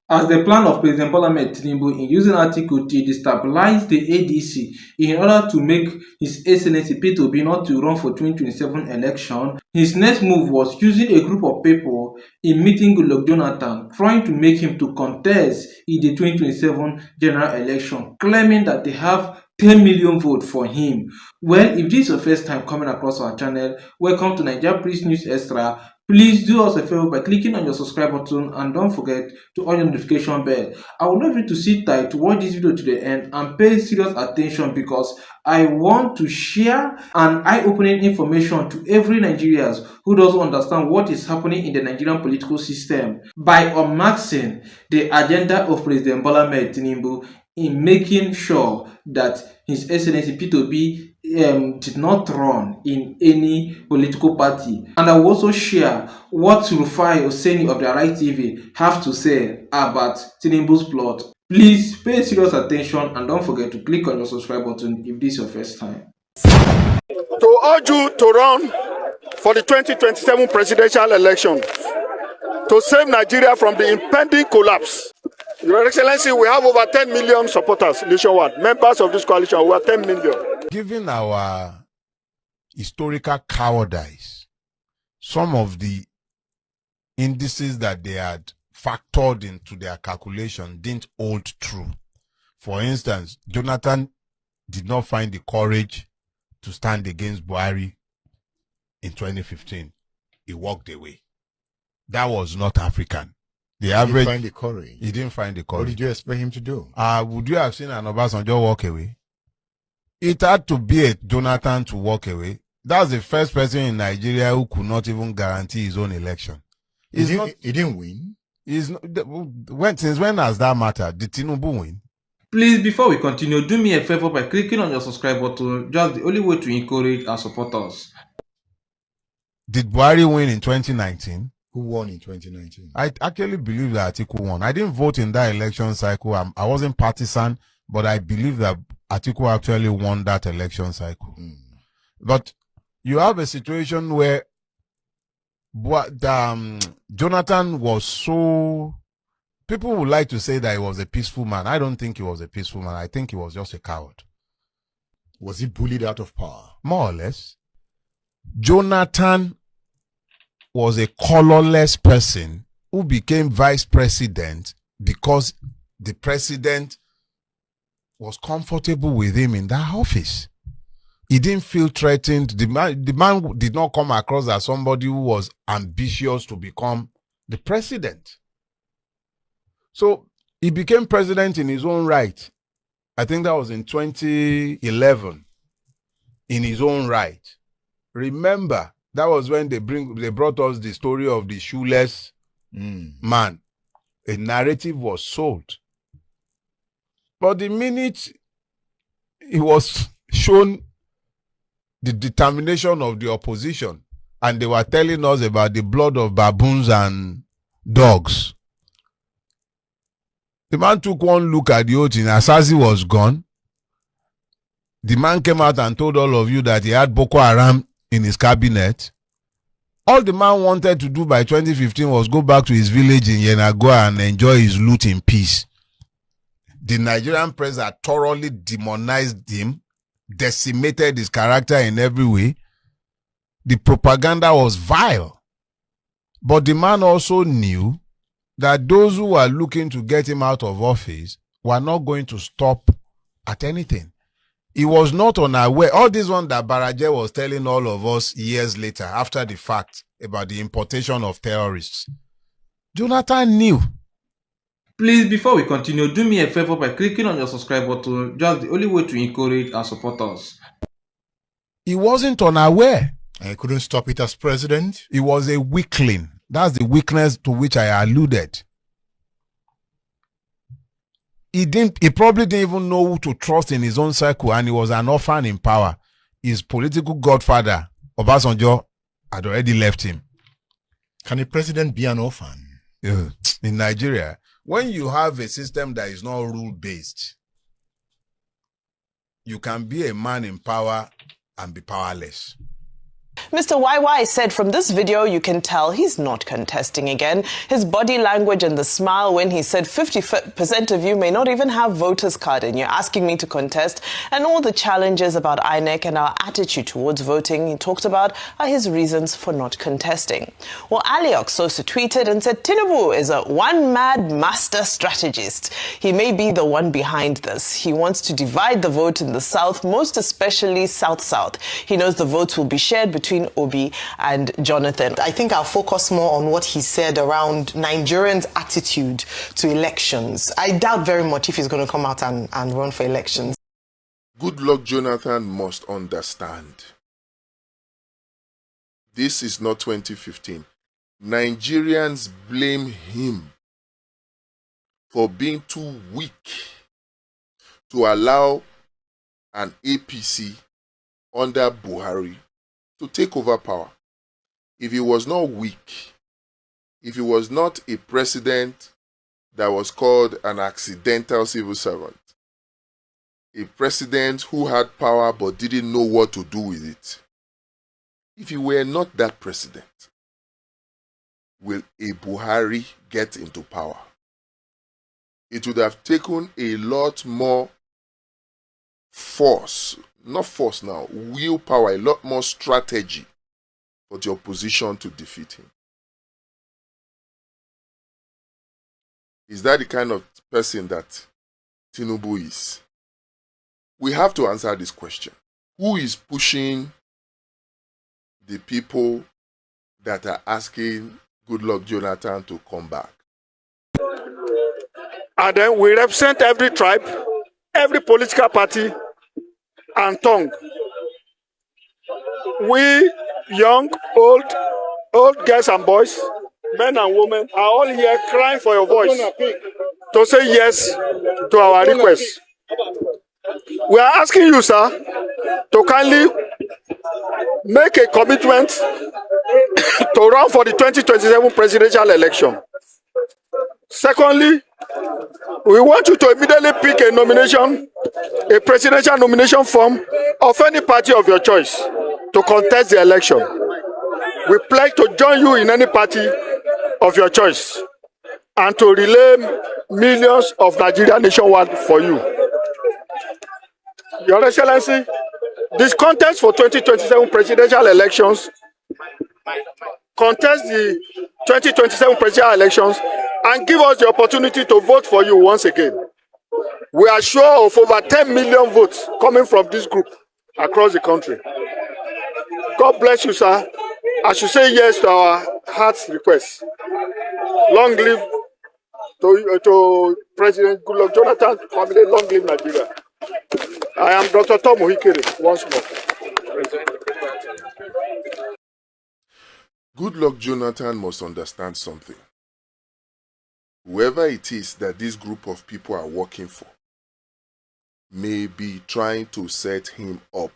as the plan of President Bola Ahmed Tinubu in using Atiku to destabilize the ADC in order to make his Excellency P2B not to run for 2027 election. His next move was using a group of people in meeting Goodluck Jonathan, trying to make him to contest in the 2027 general election, claiming that they have 10 million votes for him. Well, if this is your first time coming across our channel, welcome to NAIJA Prince News Extra. Please do us a favor by clicking on your subscribe button and don't forget to on your notification bell. I would love you to sit tight to watch this video to the end and pay serious attention because I want to share an eye-opening information to every Nigerian who doesn't understand what is happening in the Nigerian political system by unmasking the agenda of President Bola Ahmed Tinubu in making sure that His Excellency P2B did not run in any political party. And I will also share what Rufai Oseni of the Right TV have to say about Tinubu's plot. Please pay serious attention and don't forget to click on your subscribe button if this is your first time. To urge you to run for the 2027 presidential election to save Nigeria from the impending collapse. Your Excellency, we have over 10 million supporters nationwide, members of this coalition. We are 10 million. Given our historical cowardice, some of the indices that they had factored into their calculation didn't hold true. For instance, Jonathan did not find the courage to stand against Buhari in 2015. He walked away. That was not African. The average. He didn't find the courage. He didn't find the courage. What did you expect him to do? Would you have seen an Obasanjo walk away? It had to be a Jonathan to walk away. That's the first person in Nigeria who could not even guarantee his own election. He didn't win. Since when has that mattered? Did Tinubu win? Please, before we continue, do me a favor by clicking on your subscribe button. Just the only way to encourage and support us. Did Buhari win in 2019? Who won in 2019? I actually believe that Atiku won. I didn't vote in that election cycle. I wasn't partisan, but I believe that Atiku actually won that election cycle. But you have a situation where Jonathan was so... People would like to say that he was a peaceful man. I don't think he was a peaceful man. I think he was just a coward. Was he bullied out of power? More or less. Jonathan was a colorless person who became vice president because the president was comfortable with him in that office. He didn't feel threatened. The man did not come across as somebody who was ambitious to become the president. So he became president in his own right. I think that was in 2011. In his own right. Remember, that was when they brought us the story of the shoeless man. A narrative was sold. But the minute it was shown the determination of the opposition, and they were telling us about the blood of baboons and dogs, the man took one look at the whole thing. Asazi was gone. The man came out and told all of you that he had Boko Haram in his cabinet. All the man wanted to do by 2015 was go back to his village in Yenagoa and enjoy his loot in peace. The Nigerian press had thoroughly demonized him, decimated his character in every way. The propaganda was vile. But the man also knew that those who were looking to get him out of office were not going to stop at anything. He was not unaware. All this one that Baraje was telling all of us years later, after the fact, about the importation of terrorists. Jonathan knew. Please, before we continue, do me a favor by clicking on your subscribe button. Just the only way to encourage and support us. He wasn't unaware. And he couldn't stop it as president? He was a weakling. That's the weakness to which I alluded. He probably didn't even know who to trust in his own circle, and he was an orphan in power. His political godfather, Obasanjo, had already left him. Can a president be an orphan? In Nigeria, when you have a system that is not rule-based, you can be a man in power and be powerless. Mr. YY said from this video you can tell he's not contesting again. His body language and the smile when he said 50% of you may not even have voters card and you're asking me to contest, and all the challenges about INEC and our attitude towards voting he talked about are his reasons for not contesting. Well, Aliox also tweeted and said Tinubu is a one-mad master strategist. He may be the one behind this. He wants to divide the vote in the South, most especially South-South. He knows the votes will be shared between Obi and Jonathan. I think I'll focus more on what he said around Nigerians' attitude to elections. I doubt very much if he's going to come out and run for elections. Goodluck Jonathan must understand. This is not 2015. Nigerians blame him for being too weak to allow an APC under Buhari to take over power. If he was not weak, if he was not a president that was called an accidental civil servant, a president who had power but didn't know what to do with it, if he were not that president, will a Buhari get into power? It would have taken a lot more force, not force now, willpower, a lot more strategy for the opposition to defeat him. Is that the kind of person that Tinubu is? We have to answer this question. Who is pushing the people that are asking Goodluck Jonathan to come back? And then we represent every tribe, every political party, and tongue. We, young, old girls and boys, men and women, are all here crying for your voice to say yes to our request. We are asking you, sir, to kindly make a commitment to run for the 2027 presidential election. Secondly, we want you to immediately pick a nomination, a presidential nomination form of any party of your choice to contest the election. We pledge to join you in any party of your choice and to relay millions of Nigerian nationwide for you. Your Excellency, this contest for 2027 presidential elections contest the 2027 presidential elections and give us the opportunity to vote for you once again. We are sure of over 10 million votes coming from this group across the country. God bless you, sir. I should say yes to our heart's request. Long live to President Goodluck Jonathan family. Long live Nigeria. I am Dr. Tom Ohikere once more. Goodluck Jonathan must understand something. Whoever it is that this group of people are working for may be trying to set him up